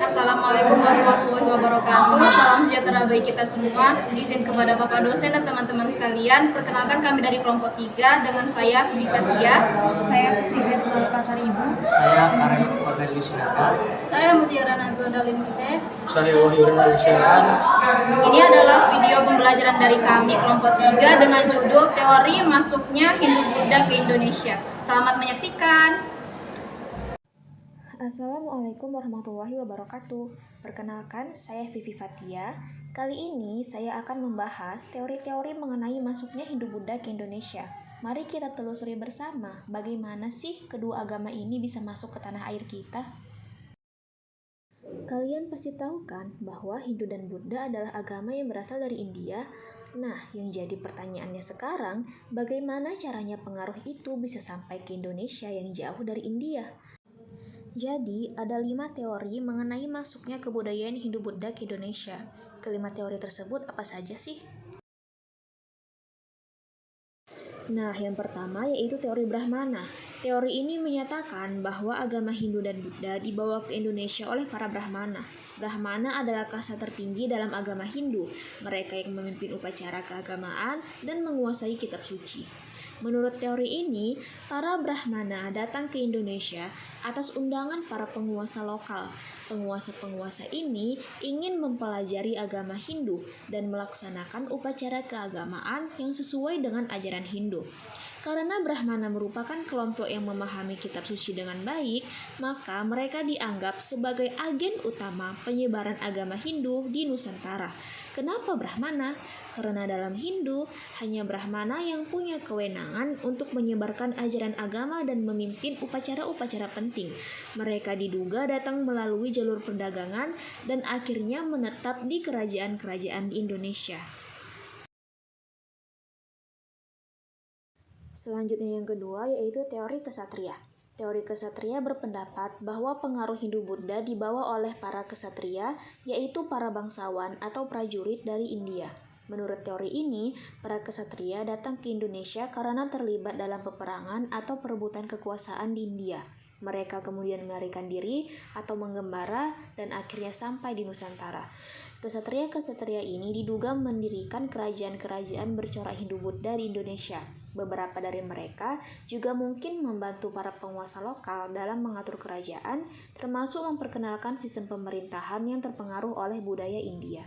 Assalamualaikum warahmatullahi wabarakatuh. Salam sejahtera bagi kita semua. Izin kepada Bapak dosen dan teman-teman sekalian, perkenalkan kami dari kelompok 3 dengan saya Vivi Fatia. Saya Putri Grace dari Pasar Ibu. Saya Karim Cornelius Sinaga. Saya Mutiara Nazul Dalimute. Saya Wahyu Renalisyahan. Ini adalah video pembelajaran dari kami kelompok 3 dengan judul Teori Masuknya Hindu-Buddha ke Indonesia. Selamat menyaksikan. Assalamualaikum warahmatullahi wabarakatuh. Perkenalkan, saya Vivi Fatia. Kali ini saya akan membahas teori-teori mengenai masuknya Hindu-Buddha ke Indonesia. Mari kita telusuri bersama bagaimana sih kedua agama ini bisa masuk ke tanah air kita. Kalian pasti tahu kan bahwa Hindu dan Buddha adalah agama yang berasal dari India. Nah, yang jadi pertanyaannya sekarang, bagaimana caranya pengaruh itu bisa sampai ke Indonesia yang jauh dari India? Jadi, ada 5 teori mengenai masuknya kebudayaan Hindu-Buddha ke Indonesia. Kelima teori tersebut apa saja sih? Nah, yang pertama yaitu teori Brahmana. Teori ini menyatakan bahwa agama Hindu dan Buddha dibawa ke Indonesia oleh para Brahmana. Brahmana adalah kasta tertinggi dalam agama Hindu. Mereka yang memimpin upacara keagamaan dan menguasai kitab suci. Menurut teori ini, para Brahmana datang ke Indonesia atas undangan para penguasa lokal. Penguasa-penguasa ini ingin mempelajari agama Hindu dan melaksanakan upacara keagamaan yang sesuai dengan ajaran Hindu. Karena Brahmana merupakan kelompok yang memahami kitab suci dengan baik, maka mereka dianggap sebagai agen utama penyebaran agama Hindu di Nusantara. Kenapa Brahmana? Karena dalam Hindu, hanya Brahmana yang punya kewenangan untuk menyebarkan ajaran agama dan memimpin upacara-upacara penting. Mereka diduga datang melalui jalur perdagangan dan akhirnya menetap di kerajaan-kerajaan di Indonesia. Selanjutnya yang kedua yaitu teori kesatria. Teori kesatria berpendapat bahwa pengaruh Hindu-Buddha dibawa oleh para kesatria, yaitu para bangsawan atau prajurit dari India. Menurut teori ini, para kesatria datang ke Indonesia karena terlibat dalam peperangan atau perebutan kekuasaan di India. Mereka kemudian melarikan diri atau menggembara dan akhirnya sampai di Nusantara. Kesatria-kesatria ini diduga mendirikan kerajaan-kerajaan bercorak Hindu-Buddha di Indonesia. Beberapa dari mereka juga mungkin membantu para penguasa lokal dalam mengatur kerajaan, termasuk memperkenalkan sistem pemerintahan yang terpengaruh oleh budaya India.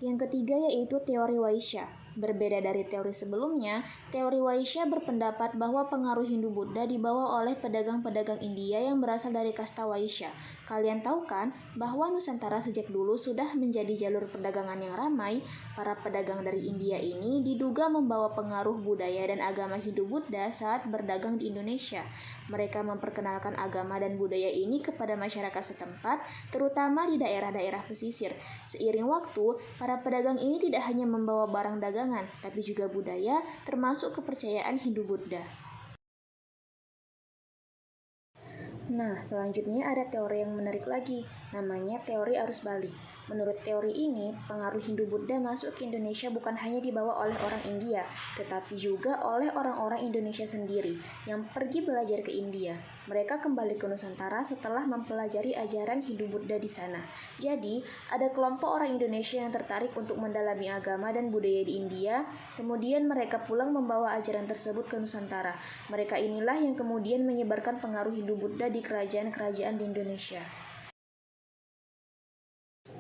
Yang ketiga yaitu teori Vaishya. Berbeda dari teori sebelumnya, teori Vaishya berpendapat bahwa pengaruh Hindu-Buddha dibawa oleh pedagang-pedagang India yang berasal dari kasta Vaishya. Kalian tahu kan bahwa Nusantara sejak dulu sudah menjadi jalur perdagangan yang ramai. Para pedagang dari India ini diduga membawa pengaruh budaya dan agama Hindu-Buddha saat berdagang di Indonesia. Mereka memperkenalkan agama dan budaya ini kepada masyarakat setempat, terutama di daerah-daerah pesisir. Seiring waktu, para pedagang ini tidak hanya membawa barang dagangan, tapi juga budaya, termasuk kepercayaan Hindu-Buddha. Nah, selanjutnya ada teori yang menarik lagi, namanya teori arus balik. Menurut teori ini, pengaruh Hindu-Buddha masuk ke Indonesia bukan hanya dibawa oleh orang India, tetapi juga oleh orang-orang Indonesia sendiri yang pergi belajar ke India. Mereka kembali ke Nusantara setelah mempelajari ajaran Hindu-Buddha di sana. Jadi, ada kelompok orang Indonesia yang tertarik untuk mendalami agama dan budaya di India, kemudian mereka pulang membawa ajaran tersebut ke Nusantara. Mereka inilah yang kemudian menyebarkan pengaruh Hindu-Buddha di kerajaan-kerajaan di Indonesia.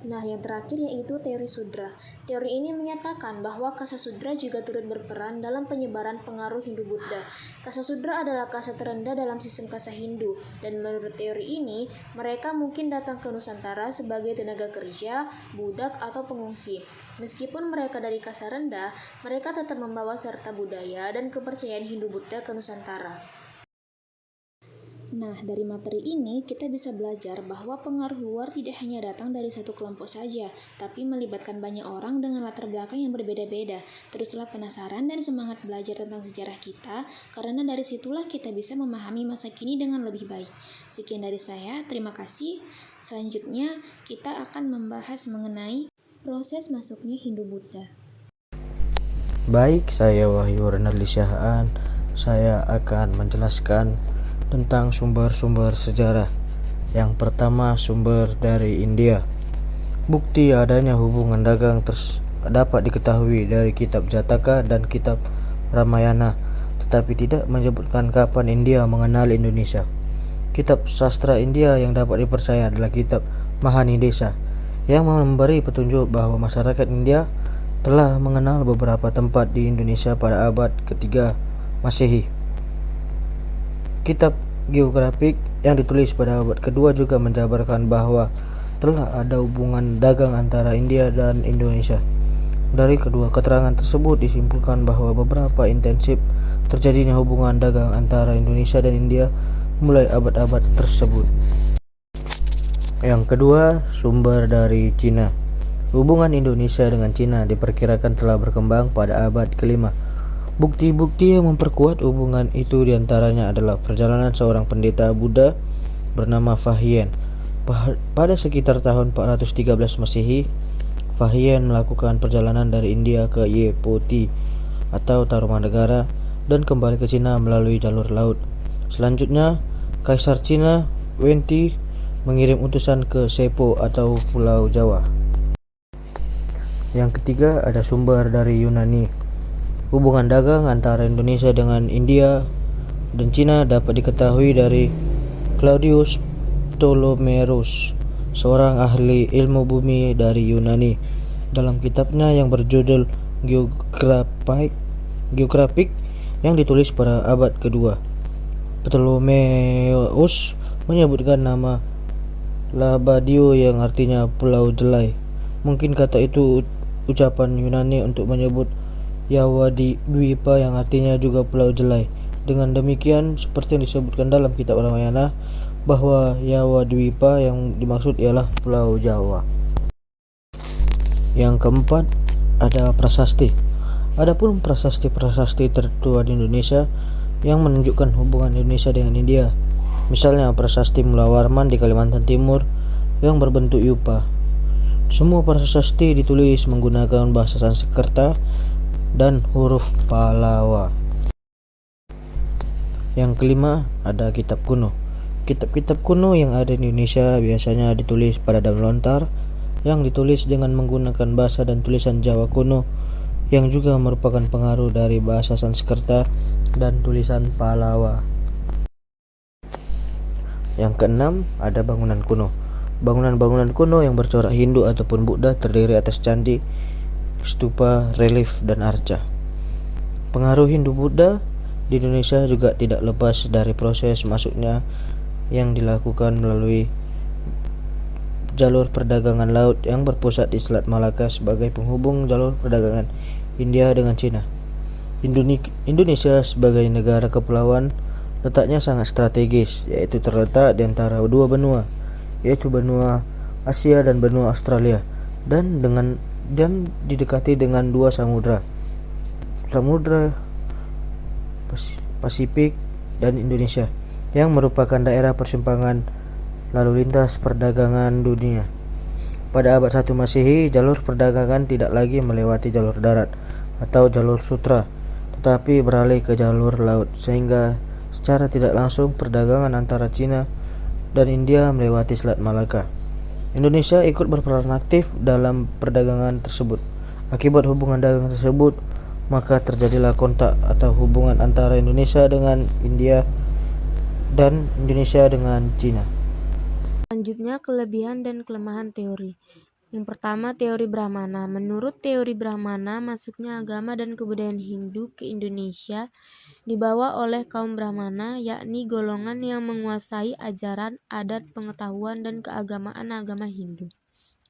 Nah, yang terakhir yaitu teori Sudra. Teori ini menyatakan bahwa kasta Sudra juga turut berperan dalam penyebaran pengaruh Hindu-Buddha. Kasta Sudra adalah kasta terendah dalam sistem kasta Hindu, dan menurut teori ini, mereka mungkin datang ke Nusantara sebagai tenaga kerja, budak, atau pengungsi. Meskipun mereka dari kasta rendah, mereka tetap membawa serta budaya dan kepercayaan Hindu-Buddha ke Nusantara. Nah, dari materi ini kita bisa belajar bahwa pengaruh luar tidak hanya datang dari satu kelompok saja, tapi melibatkan banyak orang dengan latar belakang yang berbeda-beda. Teruslah penasaran dan semangat belajar tentang sejarah kita, karena dari situlah kita bisa memahami masa kini dengan lebih baik. Sekian dari saya, terima kasih. Selanjutnya, kita akan membahas mengenai proses masuknya Hindu-Buddha. Baik, saya Wahyu Renalisyahan. Saya akan menjelaskan tentang sumber-sumber sejarah Yang pertama, sumber dari India. Bukti adanya hubungan dagang dapat diketahui dari kitab Jataka dan kitab Ramayana, tetapi tidak menyebutkan kapan India mengenal Indonesia. Kitab sastra India yang dapat dipercaya adalah kitab Mahanidesa, yang memberi petunjuk bahwa masyarakat India telah mengenal beberapa tempat di Indonesia pada abad ketiga Masehi. Kitab geografik yang ditulis pada abad kedua juga menjabarkan bahwa telah ada hubungan dagang antara India dan Indonesia. Dari kedua keterangan tersebut disimpulkan bahwa beberapa intensif terjadinya hubungan dagang antara Indonesia dan India mulai abad-abad tersebut. Yang kedua, sumber dari Cina. Hubungan Indonesia dengan Cina diperkirakan telah berkembang pada abad kelima. Bukti-bukti yang memperkuat hubungan itu diantaranya adalah perjalanan seorang pendeta Buddha bernama Fahian. Pada sekitar tahun 413 Masehi, Fahian melakukan perjalanan dari India ke Yepoti atau Tarumanegara dan kembali ke Cina melalui jalur laut. Selanjutnya, Kaisar Cina Wenti mengirim utusan ke Sepo atau Pulau Jawa. Yang ketiga, ada sumber dari Yunani. Hubungan dagang antara Indonesia dengan India dan Cina dapat diketahui dari Claudius Ptolemeus, seorang ahli ilmu bumi dari Yunani. Dalam kitabnya yang berjudul Geographic yang ditulis pada abad kedua, Ptolemeus menyebutkan nama Labadio yang artinya Pulau Jelai. Mungkin kata itu ucapan Yunani untuk menyebut Yawadwipa yang artinya juga Pulau Jelai. Dengan demikian, seperti yang disebutkan dalam kitab Ramayana, bahwa Yawadwipa yang dimaksud ialah Pulau Jawa. Yang keempat, ada prasasti. Adapun prasasti-prasasti tertua di Indonesia yang menunjukkan hubungan Indonesia dengan India. Misalnya prasasti Mula Warman di Kalimantan Timur yang berbentuk yupa. Semua prasasti ditulis menggunakan bahasa Sanskerta dan huruf Pallawa. Yang kelima, ada kitab kuno. Kitab-kitab kuno yang ada di Indonesia biasanya ditulis pada daun lontar yang ditulis dengan menggunakan bahasa dan tulisan Jawa kuno yang juga merupakan pengaruh dari bahasa Sanskerta dan tulisan Pallawa. Yang keenam, ada bangunan kuno. Bangunan-bangunan kuno yang bercorak Hindu ataupun Buddha terdiri atas candi, stupa, relief, dan arca. Pengaruh Hindu-Buddha di Indonesia juga tidak lepas dari proses masuknya yang dilakukan melalui jalur perdagangan laut yang berpusat di Selat Malaka sebagai penghubung jalur perdagangan India dengan Cina. Indonesia sebagai negara kepulauan letaknya sangat strategis, yaitu terletak di antara dua benua, yaitu benua Asia dan benua Australia, dan didekati dengan dua samudra Pasifik dan Indonesia, yang merupakan daerah persimpangan lalu lintas perdagangan dunia. Pada abad 1 Masehi, jalur perdagangan tidak lagi melewati jalur darat atau jalur sutra, tetapi beralih ke jalur laut, sehingga secara tidak langsung perdagangan antara Cina dan India melewati Selat Malaka. Indonesia ikut berperan aktif dalam perdagangan tersebut. Akibat hubungan dagang tersebut, maka terjadilah kontak atau hubungan antara Indonesia dengan India dan Indonesia dengan Cina. Selanjutnya, kelebihan dan kelemahan teori. Yang pertama, teori Brahmana. Menurut teori Brahmana, masuknya agama dan kebudayaan Hindu ke Indonesia dibawa oleh kaum Brahmana, yakni golongan yang menguasai ajaran, adat, pengetahuan, dan keagamaan agama Hindu.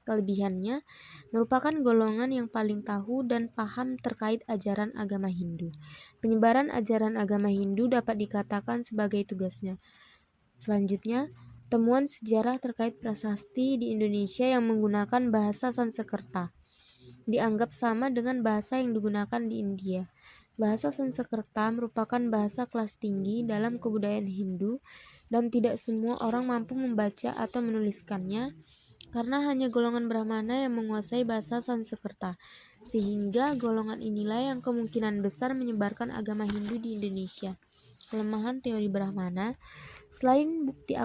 Kelebihannya merupakan golongan yang paling tahu dan paham terkait ajaran agama Hindu. Penyebaran ajaran agama Hindu dapat dikatakan sebagai tugasnya. Selanjutnya, temuan sejarah terkait prasasti di Indonesia yang menggunakan bahasa Sanskerta dianggap sama dengan bahasa yang digunakan di India. Bahasa Sanskerta merupakan bahasa kelas tinggi dalam kebudayaan Hindu dan tidak semua orang mampu membaca atau menuliskannya karena hanya golongan Brahmana yang menguasai bahasa Sanskerta, sehingga golongan inilah yang kemungkinan besar menyebarkan agama Hindu di Indonesia. Kelemahan teori Brahmana, selain bukti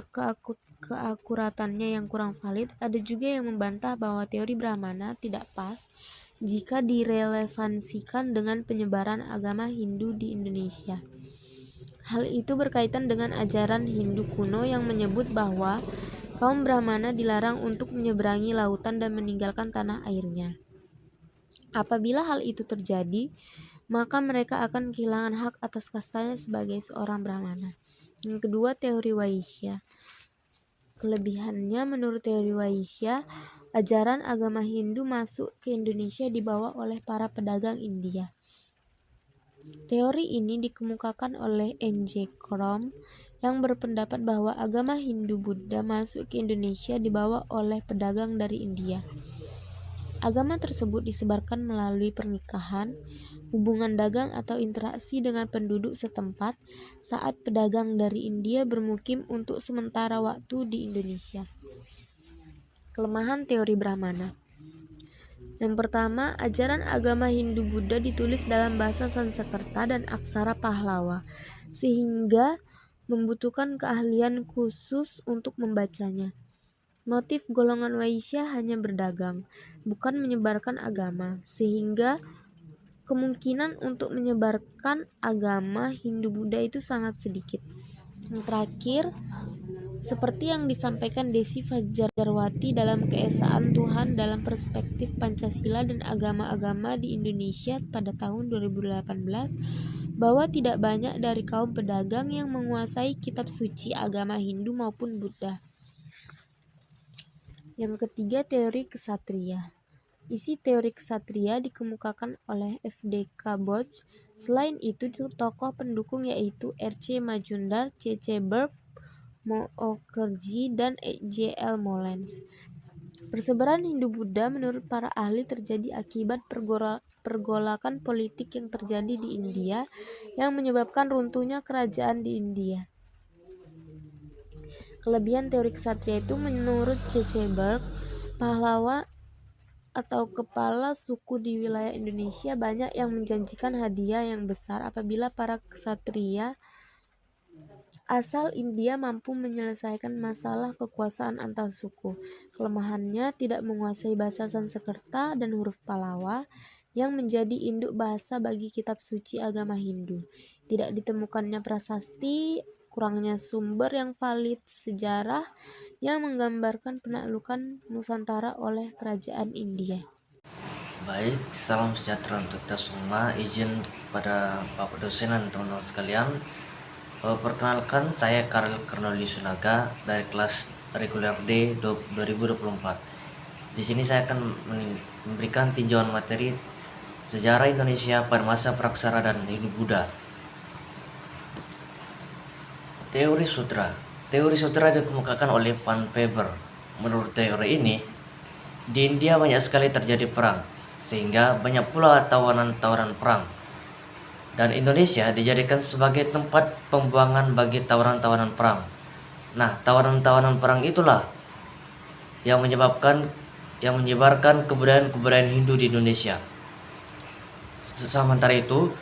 keakuratannya yang kurang valid, ada juga yang membantah bahwa teori Brahmana tidak pas jika direlevansikan dengan penyebaran agama Hindu di Indonesia. Hal itu berkaitan dengan ajaran Hindu kuno yang menyebut bahwa kaum Brahmana dilarang untuk menyeberangi lautan dan meninggalkan tanah airnya. Apabila hal itu terjadi, maka mereka akan kehilangan hak atas kastanya sebagai seorang Brahmana. Yang kedua, teori Vaishya. Kelebihannya, menurut teori Vaishya, ajaran agama Hindu masuk ke Indonesia dibawa oleh para pedagang India. Teori ini dikemukakan oleh N.J. Krom yang berpendapat bahwa agama Hindu-Buddha masuk ke Indonesia dibawa oleh pedagang dari India. Agama tersebut disebarkan melalui pernikahan, hubungan dagang atau interaksi dengan penduduk setempat saat pedagang dari India bermukim untuk sementara waktu di Indonesia. Kelemahan teori Brahmana. Yang pertama, ajaran agama Hindu-Buddha ditulis dalam bahasa Sanskerta dan aksara Pahlawa, sehingga membutuhkan keahlian khusus untuk membacanya. Motif golongan Vaishya hanya berdagang, bukan menyebarkan agama, sehingga kemungkinan untuk menyebarkan agama Hindu-Buddha itu sangat sedikit. Yang terakhir, seperti yang disampaikan Desi Fajarwati dalam Keesaan Tuhan dalam Perspektif Pancasila dan Agama-agama di Indonesia pada tahun 2018, bahwa tidak banyak dari kaum pedagang yang menguasai kitab suci agama Hindu maupun Buddha. Yang ketiga, teori Ksatria. Isi teori Ksatria dikemukakan oleh F.D.K. Boch. Selain itu, tokoh pendukung yaitu R.C. Majumdar, C.C. Burke, Mookerjee, dan J.L. Mollens. Persebaran Hindu-Buddha menurut para ahli terjadi akibat pergolakan politik yang terjadi di India yang menyebabkan runtuhnya kerajaan di India. Kelebihan teori Ksatria itu menurut C.C. Burke, pahlawa atau kepala suku di wilayah Indonesia banyak yang menjanjikan hadiah yang besar apabila para ksatria asal India mampu menyelesaikan masalah kekuasaan antar suku. Kelemahannya tidak menguasai bahasa Sanskerta dan huruf Pallawa yang menjadi induk bahasa bagi kitab suci agama Hindu. Tidak ditemukannya prasasti, kurangnya sumber yang valid sejarah yang menggambarkan penaklukan Nusantara oleh kerajaan India. Baik, salam sejahtera untuk kita semua. Izin kepada Bapak dosen dan teman-teman sekalian. Perkenalkan, saya Karel Cornelius Sunaga dari kelas reguler D 2024. Di sini saya akan memberikan tinjauan materi sejarah Indonesia pada masa Praksara dan Hindu-Buddha. Teori Sutra. Teori Sutra dikemukakan oleh Van Weber. Menurut teori ini, di India banyak sekali terjadi perang, sehingga banyak pula tawanan-tawanan perang. Dan Indonesia dijadikan sebagai tempat pembuangan bagi tawanan-tawanan perang. Nah, tawanan-tawanan perang itulah yang menyebarkan kebudayaan-kebudayaan Hindu di Indonesia. Sementara itu,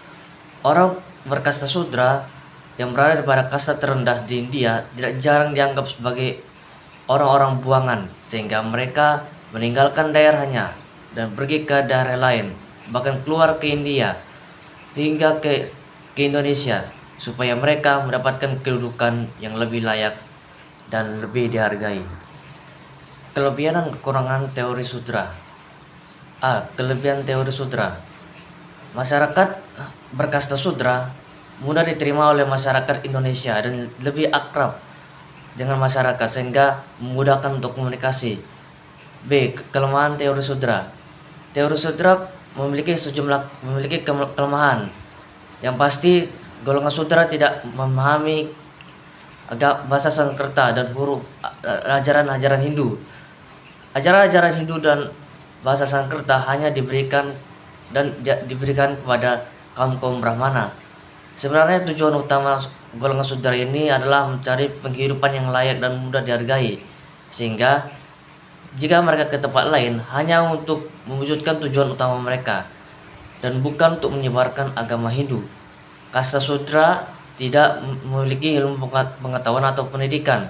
orang berkasta Sudra yang berada pada kasta terendah di India tidak jarang dianggap sebagai orang-orang buangan, sehingga mereka meninggalkan daerahnya dan pergi ke daerah lain, bahkan keluar ke India hingga ke Indonesia, supaya mereka mendapatkan kedudukan yang lebih layak dan lebih dihargai. Kelebihan dan kekurangan teori Sudra. Kelebihan teori Sudra. Masyarakat berkasta Sudra mudah diterima oleh masyarakat Indonesia dan lebih akrab dengan masyarakat sehingga memudahkan untuk komunikasi. B. Kelemahan teori Sudra. Teori Sudra memiliki kelemahan. Yang pasti, golongan Sudra tidak memahami bahasa Sanskerta dan huruf ajaran-ajaran Hindu. Ajaran-ajaran Hindu dan bahasa Sanskerta hanya diberikan kepada kaum Brahmana. Sebenarnya tujuan utama golongan Sudra ini adalah mencari penghidupan yang layak dan mudah dihargai, sehingga jika mereka ke tempat lain hanya untuk mewujudkan tujuan utama mereka dan bukan untuk menyebarkan agama Hindu. Kasta Sudra tidak memiliki ilmu pengetahuan atau pendidikan.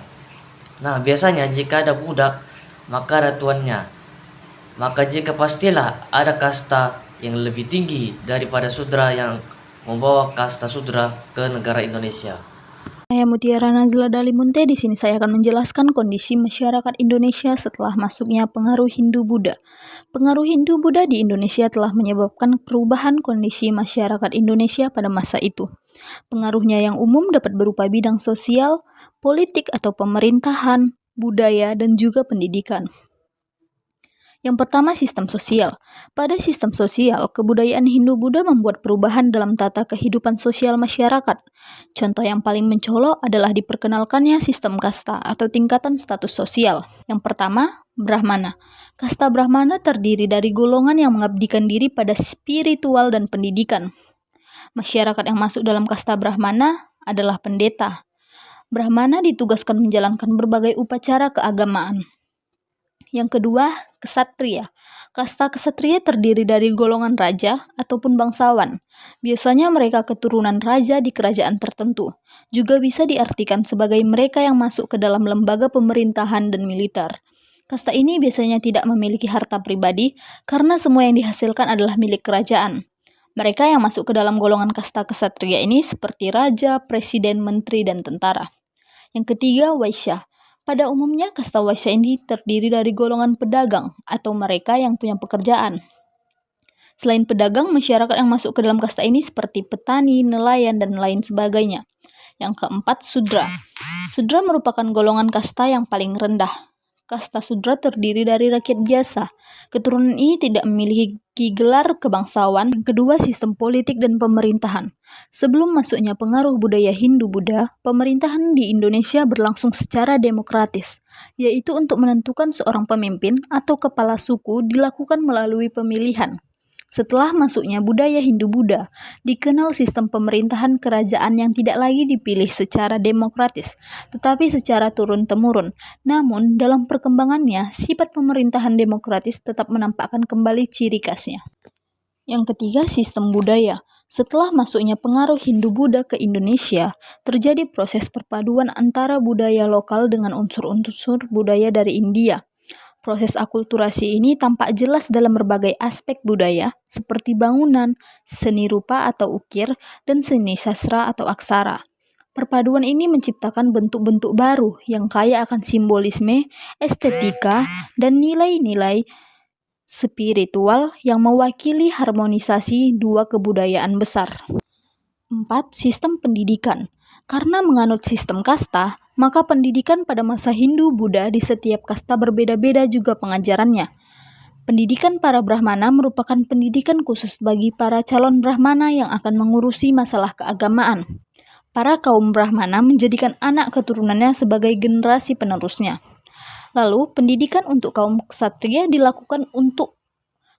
Nah, biasanya jika ada budak, maka ada tuannya. Maka jika pastilah ada kasta yang lebih tinggi daripada sudra yang membawa kasta sudra ke negara Indonesia. Saya Mutiara Nazla Dalimunte. Di sini saya akan menjelaskan kondisi masyarakat Indonesia setelah masuknya pengaruh Hindu-Buddha. Pengaruh Hindu-Buddha di Indonesia telah menyebabkan perubahan kondisi masyarakat Indonesia pada masa itu. Pengaruhnya yang umum dapat berupa bidang sosial, politik atau pemerintahan, budaya, dan juga pendidikan. Yang pertama, sistem sosial. Pada sistem sosial, kebudayaan Hindu-Buddha membuat perubahan dalam tata kehidupan sosial masyarakat. Contoh yang paling mencolok adalah diperkenalkannya sistem kasta atau tingkatan status sosial. Yang pertama, Brahmana. Kasta Brahmana terdiri dari golongan yang mengabdikan diri pada spiritual dan pendidikan. Masyarakat yang masuk dalam kasta Brahmana adalah pendeta. Brahmana ditugaskan menjalankan berbagai upacara keagamaan. Yang kedua, Ksatria. Kasta Ksatria terdiri dari golongan raja ataupun bangsawan. Biasanya mereka keturunan raja di kerajaan tertentu. Juga bisa diartikan sebagai mereka yang masuk ke dalam lembaga pemerintahan dan militer. Kasta ini biasanya tidak memiliki harta pribadi karena semua yang dihasilkan adalah milik kerajaan. Mereka yang masuk ke dalam golongan kasta Ksatria ini seperti raja, presiden, menteri, dan tentara. Yang ketiga, Waisya. Pada umumnya, kasta Waisya ini terdiri dari golongan pedagang atau mereka yang punya pekerjaan. Selain pedagang, masyarakat yang masuk ke dalam kasta ini seperti petani, nelayan, dan lain sebagainya. Yang keempat, Sudra. Sudra merupakan golongan kasta yang paling rendah. Kasta Sudra terdiri dari rakyat biasa. Keturunan ini tidak memiliki gelar kebangsawan. Yang kedua, sistem politik dan pemerintahan. Sebelum masuknya pengaruh budaya Hindu-Buddha, pemerintahan di Indonesia berlangsung secara demokratis, yaitu untuk menentukan seorang pemimpin atau kepala suku dilakukan melalui pemilihan. Setelah masuknya budaya Hindu-Buddha, dikenal sistem pemerintahan kerajaan yang tidak lagi dipilih secara demokratis, tetapi secara turun-temurun. Namun, dalam perkembangannya, sifat pemerintahan demokratis tetap menampakkan kembali ciri khasnya. Yang ketiga, sistem budaya. Setelah masuknya pengaruh Hindu-Buddha ke Indonesia, terjadi proses perpaduan antara budaya lokal dengan unsur-unsur budaya dari India. Proses akulturasi ini tampak jelas dalam berbagai aspek budaya, seperti bangunan, seni rupa atau ukir, dan seni sastra atau aksara. Perpaduan ini menciptakan bentuk-bentuk baru yang kaya akan simbolisme, estetika, dan nilai-nilai spiritual yang mewakili harmonisasi dua kebudayaan besar. 4. Sistem pendidikan. Karena menganut sistem kasta, maka pendidikan pada masa Hindu-Buddha di setiap kasta berbeda-beda juga pengajarannya. Pendidikan para Brahmana merupakan pendidikan khusus bagi para calon Brahmana yang akan mengurusi masalah keagamaan. Para kaum Brahmana menjadikan anak keturunannya sebagai generasi penerusnya. Lalu, pendidikan untuk kaum Ksatria dilakukan untuk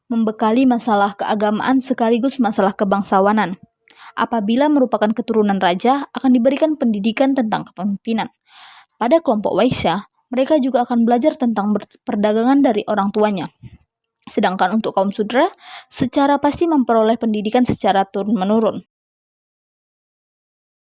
membekali masalah keagamaan sekaligus masalah kebangsawanan. Apabila merupakan keturunan raja, akan diberikan pendidikan tentang kepemimpinan. Pada kelompok Waisya, mereka juga akan belajar tentang perdagangan dari orang tuanya. Sedangkan untuk kaum Sudra, secara pasti memperoleh pendidikan secara turun-menurun.